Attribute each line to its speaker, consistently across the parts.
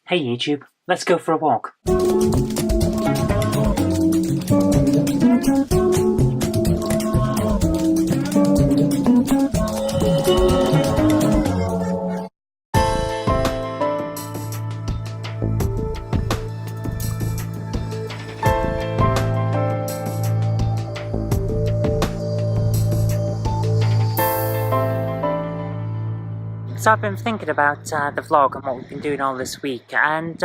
Speaker 1: Hey YouTube, let's go for a walk. So I've been thinking about the vlog and what we've been doing all this week, and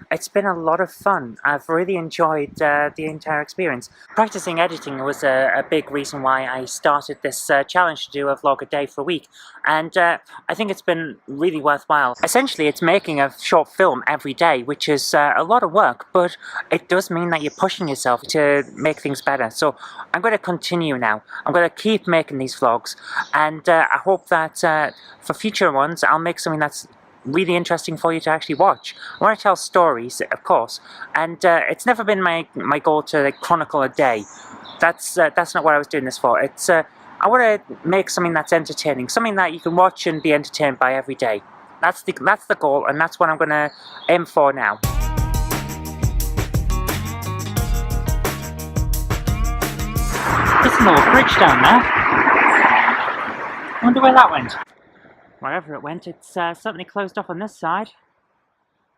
Speaker 1: it's been a lot of fun. I've really enjoyed the entire experience. Practicing editing was a big reason why I started this challenge to do a vlog a day for a week, and I think it's been really worthwhile. Essentially, it's making a short film every day, which is a lot of work, but it does mean that you're pushing yourself to make things better. So I'm going to continue now. I'm going to keep making these vlogs, and I hope that for future ones, I'll make something that's really interesting for you to actually watch. I want to tell stories, of course, and it's never been my goal to chronicle a day. That's not what I was doing this for. It's I want to make something that's entertaining, something that you can watch and be entertained by every day. That's the goal, and that's what I'm going to aim for now. There's an old bridge down there. I wonder where that went. Wherever it went, it's certainly closed off on this side.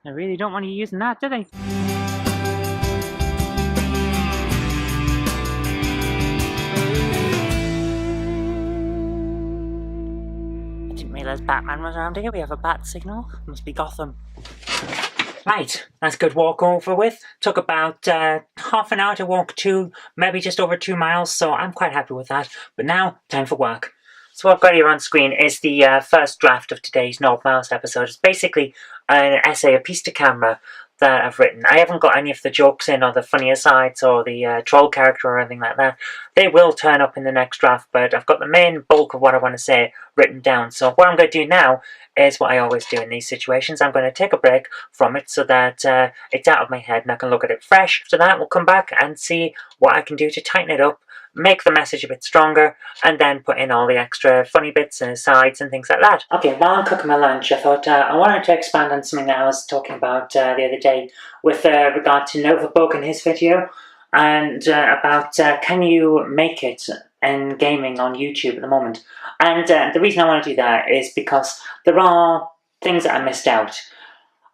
Speaker 1: They really don't want you using that, do they? I didn't realise Batman was around here. We have a bat signal. Must be Gotham. Right, that's a good walk over with. Took about half an hour to walk maybe just over 2 miles, so I'm quite happy with that. But now, time for work. So what I've got here on screen is the first draft of today's North Mouse episode. It's basically an essay, a piece to camera that I've written. I haven't got any of the jokes in, or the funnier sides, or the troll character or anything like that. They will turn up in the next draft, but I've got the main bulk of what I want to say written down. So what I'm going to do now is what I always do in these situations. I'm going to take a break from it so that it's out of my head and I can look at it fresh. After that, we'll come back and see what I can do to tighten it up, make the message a bit stronger, and then put in all the extra funny bits and asides and things like that. Okay, while I'm cooking my lunch, I thought I wanted to expand on something that I was talking about the other day with regard to Novabug and his video, and about can you make it in gaming on YouTube at the moment. And the reason I want to do that is because there are things that I missed out.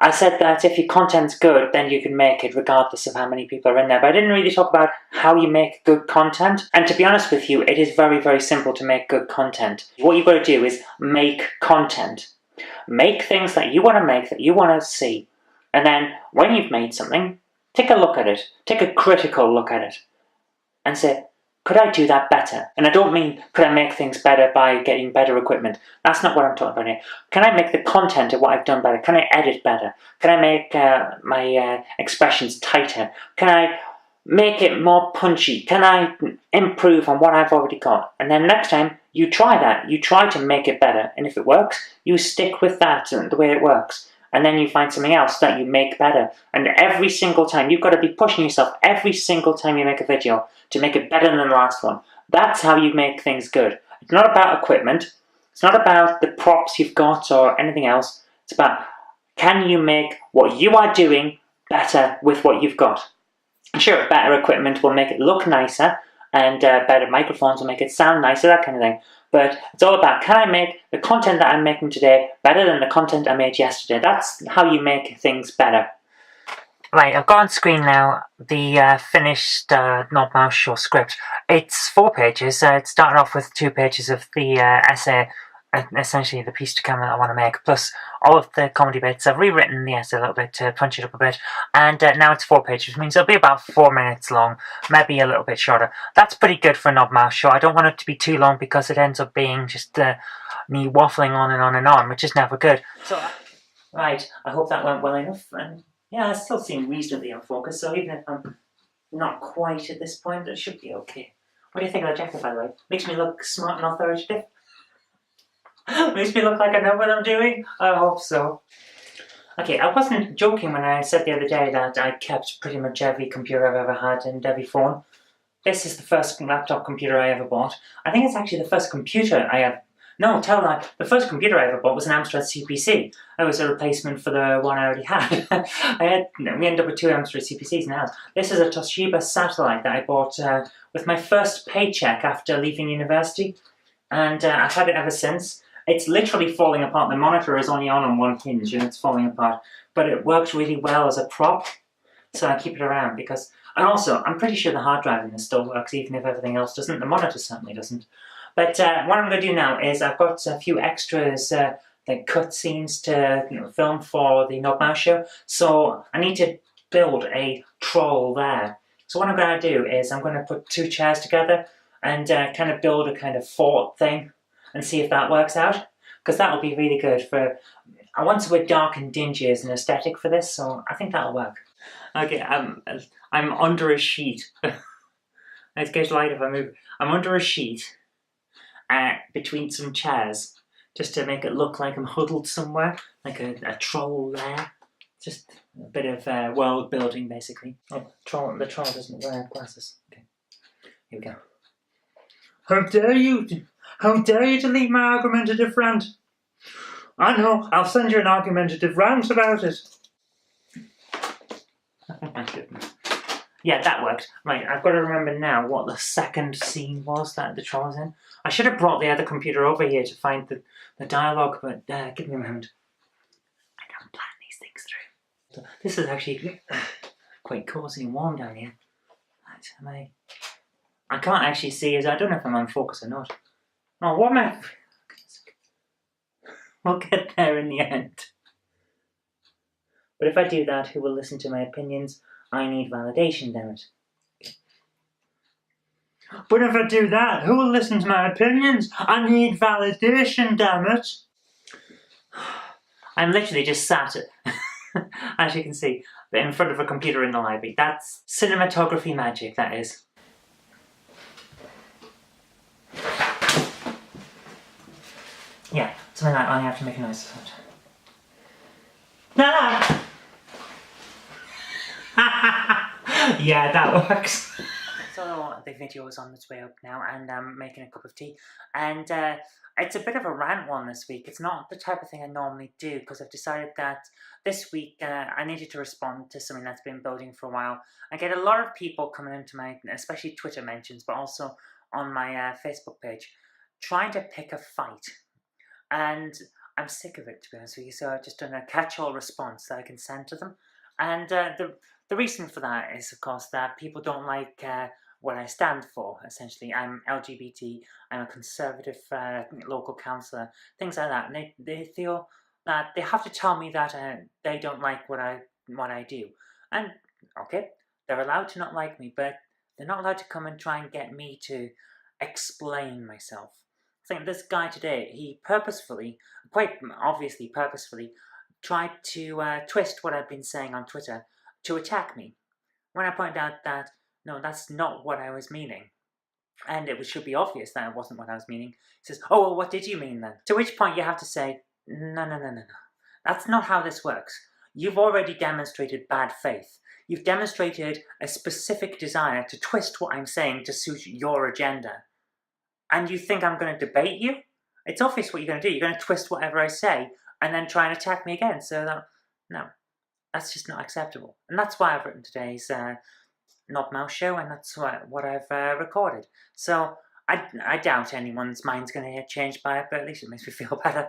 Speaker 1: I said that if your content's good, then you can make it regardless of how many people are in there. But I didn't really talk about how you make good content. And to be honest with you, it is very, very simple to make good content. What you've got to do is make content. Make things that you want to make, that you want to see. And then when you've made something, take a look at it. Take a critical look at it. And say, could I do that better? And I don't mean, could I make things better by getting better equipment? That's not what I'm talking about here. Can I make the content of what I've done better? Can I edit better? Can I make my expressions tighter? Can I make it more punchy? Can I improve on what I've already got? And then next time, you try that. You try to make it better. And if it works, you stick with that and the way it works. And then you find something else that you make better. And every single time, you've got to be pushing yourself every single time you make a video to make it better than the last one. That's how you make things good. It's not about equipment. It's not about the props you've got or anything else. It's about, can you make what you are doing better with what you've got? Sure, better equipment will make it look nicer, and better microphones will make it sound nicer, that kind of thing. But it's all about, can I make the content that I'm making today better than the content I made yesterday? That's how you make things better. Right, I've got on screen now the finished North Mouse Show script. It's 4 pages. It started off with 2 pages of the essay, essentially the piece to camera that I want to make, plus all of the comedy bits. I've rewritten the essay a little bit to punch it up a bit, and now it's 4 pages, which means it'll be about 4 minutes long, maybe a little bit shorter. That's pretty good for a North Mouse Show. I don't want it to be too long because it ends up being just me waffling on and on and on, which is never good. So, right, I hope that went well enough, and yeah, I still seem reasonably in focus, so even if I'm not quite at this point, it should be okay. What do you think of the jacket, by the way? Makes me look smart and authoritative? Makes me look like I know what I'm doing? I hope so. Okay, I wasn't joking when I said the other day that I kept pretty much every computer I've ever had and every phone. This is the first laptop computer I ever bought. I think it's actually the first computer I have No, tell that. The first computer I ever bought was an Amstrad CPC. That was a replacement for the one I already had. We ended up with 2 Amstrad CPCs now. This is a Toshiba satellite that I bought with my first paycheck after leaving university. And I've had it ever since. It's literally falling apart. The monitor is only on one hinge and it's falling apart. But it works really well as a prop. So I keep it around because... And also, I'm pretty sure the hard drive in this still works, even if everything else doesn't. The monitor certainly doesn't. But what I'm going to do now is I've got a few extras, like cut scenes to film for the Knob Mouse show. So I need to build a troll there. So what I'm going to do is I'm going to put 2 chairs together and kind of build a kind of fort thing and see if that works out. Because that will be really good for... I want to wear dark and dingy as an aesthetic for this, so I think that'll work. Okay, I'm under a sheet. It's getting light if I move. I'm under a sheet between some chairs, just to make it look like I'm huddled somewhere, like a troll there. Just a bit of world building, basically. Oh, the troll doesn't wear glasses. Okay, here we go. How dare you! How dare you delete my argumentative rant? I know, I'll send you an argumentative rant about it. Oh my goodness. Yeah, that worked. Right, I've got to remember now what the second scene was that the troll was in. I should have brought the other computer over here to find the dialogue, but give me a moment. I don't plan these things through. So this is actually quite cosy and warm down here. Right, I can't actually see as I don't know if I'm on focus or not. Oh, what am I... We'll get there in the end. But if I do that, who will listen to my opinions? I need validation, damn it. But if I do that, who will listen to my opinions? I need validation, damn it. I'm literally just sat, as you can see, in front of a computer in the library. That's cinematography magic, that is. Yeah, something like I have to make a noise. Ah! Yeah, that works. So the video is on its way up now, and I'm making a cup of tea. And it's a bit of a rant one this week. It's not the type of thing I normally do, because I've decided that this week I needed to respond to something that's been building for a while. I get a lot of people coming into my, especially Twitter mentions, but also on my Facebook page, trying to pick a fight. And I'm sick of it, to be honest with you, so I've just done a catch-all response that I can send to them. And the reason for that is, of course, that people don't like what I stand for, essentially. I'm LGBT, I'm a conservative local councillor, things like that. And they feel that they have to tell me that they don't like what I do. And, okay, they're allowed to not like me, but they're not allowed to come and try and get me to explain myself. I think this guy today, he purposefully, quite obviously purposefully, tried to twist what I've been saying on Twitter to attack me. When I pointed out that, no, that's not what I was meaning. And it should be obvious that it wasn't what I was meaning. He says, oh, well, what did you mean then? To which point you have to say, no. That's not how this works. You've already demonstrated bad faith. You've demonstrated a specific desire to twist what I'm saying to suit your agenda. And you think I'm going to debate you? It's obvious what you're going to do. You're going to twist whatever I say and then try and attack me again. So, no, that's just not acceptable. And that's why I've written today's Knob Mouse show, and that's what I've recorded. So, I doubt anyone's mind's going to get changed by it, but at least it makes me feel better.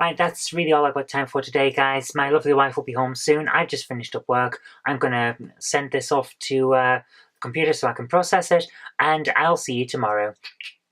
Speaker 1: Right, that's really all I've got time for today, guys. My lovely wife will be home soon. I've just finished up work. I'm gonna send this off to the computer so I can process it, and I'll see you tomorrow.